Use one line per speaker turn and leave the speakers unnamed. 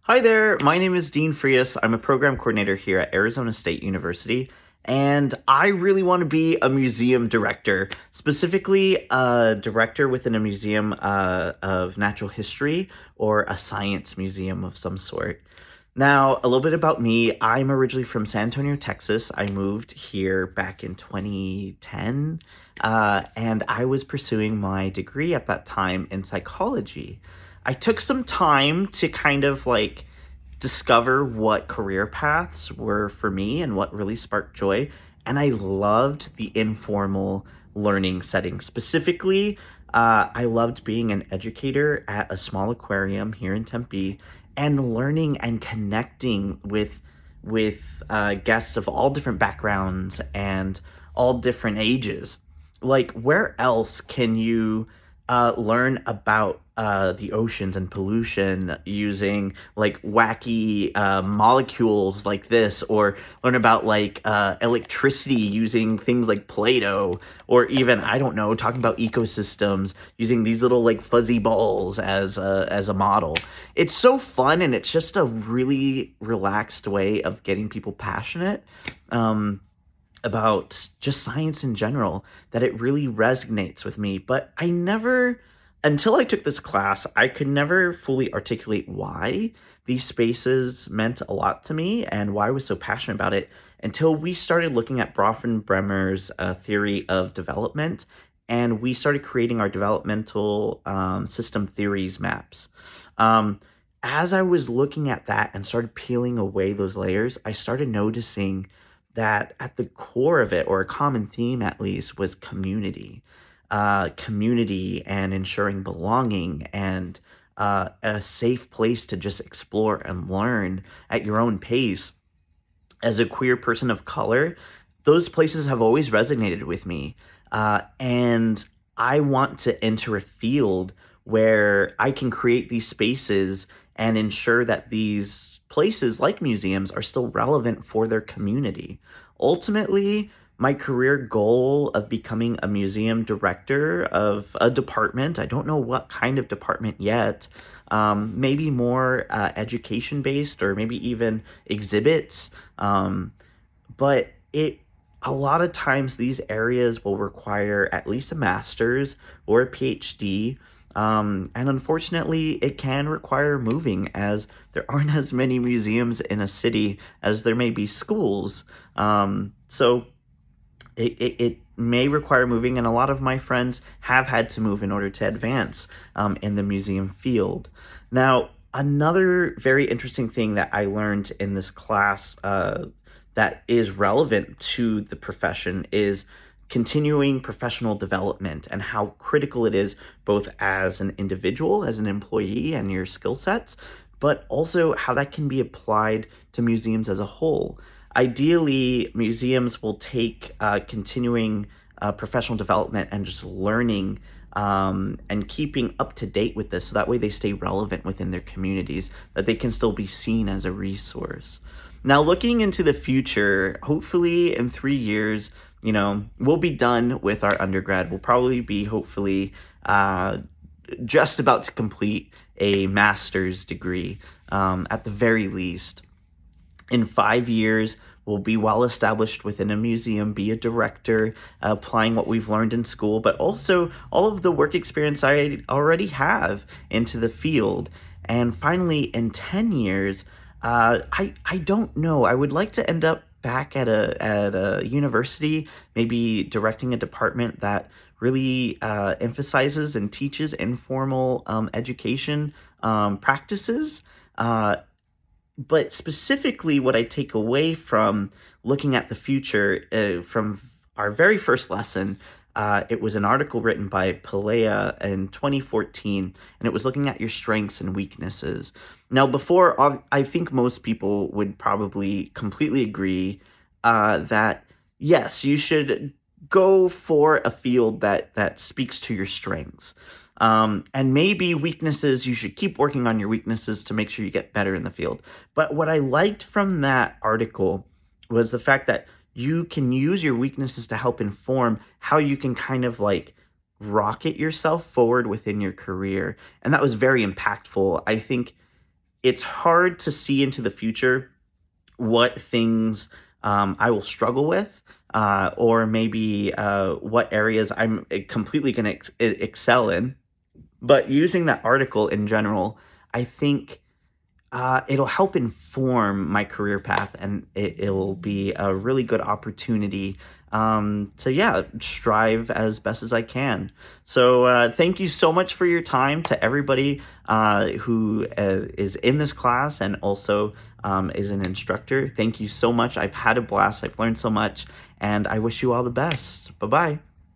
Hi there, my name is Dean Frias. I'm a program coordinator here at Arizona State University, and I really want to be a museum director, specifically a director within a museum of natural history or a science museum of some sort. Now, a little bit about me. I'm originally from San Antonio, Texas. I moved here back in 2010, and I was pursuing my degree at that time in psychology. I took some time to kind of discover what career paths were for me and what really sparked joy. And I loved the informal learning setting. Specifically, I loved being an educator at a small aquarium here in Tempe and learning and connecting with guests of all different backgrounds and all different ages. Like, where else can you learn about the oceans and pollution using like wacky molecules like this, or learn about electricity using things like Play-Doh, or even, I don't know, talking about ecosystems using these little like fuzzy balls as a model. It's so fun, and it's just a really relaxed way of getting people passionate. About just science in general, that it really resonates with me. But I never, until I took this class, I could never fully articulate why these spaces meant a lot to me and why I was so passionate about it until we started looking at Bremmer's theory of development, and we started creating our developmental system theories maps. As I was looking at that and started peeling away those layers, I started noticing that at the core of it, or a common theme at least, was community. Community and ensuring belonging and a safe place to just explore and learn at your own pace. As a queer person of color, those places have always resonated with me. And I want to enter a field where I can create these spaces and ensure that these places, like museums, are still relevant for their community. Ultimately, my career goal of becoming a museum director of a department, I don't know what kind of department yet, maybe more education based, or maybe even exhibits. But a lot of times these areas will require at least a master's or a PhD. And unfortunately, it can require moving, as there aren't as many museums in a city as there may be schools. So it may require moving, and a lot of my friends have had to move in order to advance in the museum field. Now, another very interesting thing that I learned in this class that is relevant to the profession is continuing professional development, and how critical it is, both as an individual, as an employee, and your skill sets, but also how that can be applied to museums as a whole. Ideally, museums will take continuing professional development and just learning and keeping up to date with this, so that way they stay relevant within their communities, that they can still be seen as a resource. Now, looking into the future, hopefully in 3 years, we'll be done with our undergrad. We'll probably be, hopefully, just about to complete a master's degree at the very least. In 5 years, we'll be well established within a museum, be a director, applying what we've learned in school, but also all of the work experience I already have into the field. And finally, in 10 years, I don't know. I would like to end up back at a university, maybe directing a department that really emphasizes and teaches informal education practices. But specifically, what I take away from looking at the future, from our very first lesson, it was an article written by Pelea in 2014, and it was looking at your strengths and weaknesses. Now, before, I think most people would probably completely agree that yes, you should go for a field that speaks to your strengths. And maybe weaknesses, you should keep working on your weaknesses to make sure you get better in the field. But what I liked from that article was the fact that you can use your weaknesses to help inform how you can kind of like rocket yourself forward within your career. And that was very impactful. I think it's hard to see into the future what things I will struggle with, or maybe what areas I'm completely going to excel in. But using that article in general, I think it'll help inform my career path, and it'll be a really good opportunity to, yeah, strive as best as I can. So thank you so much for your time to everybody who is in this class and also is an instructor. Thank you so much. I've had a blast. I've learned so much, and I wish you all the best. Bye bye.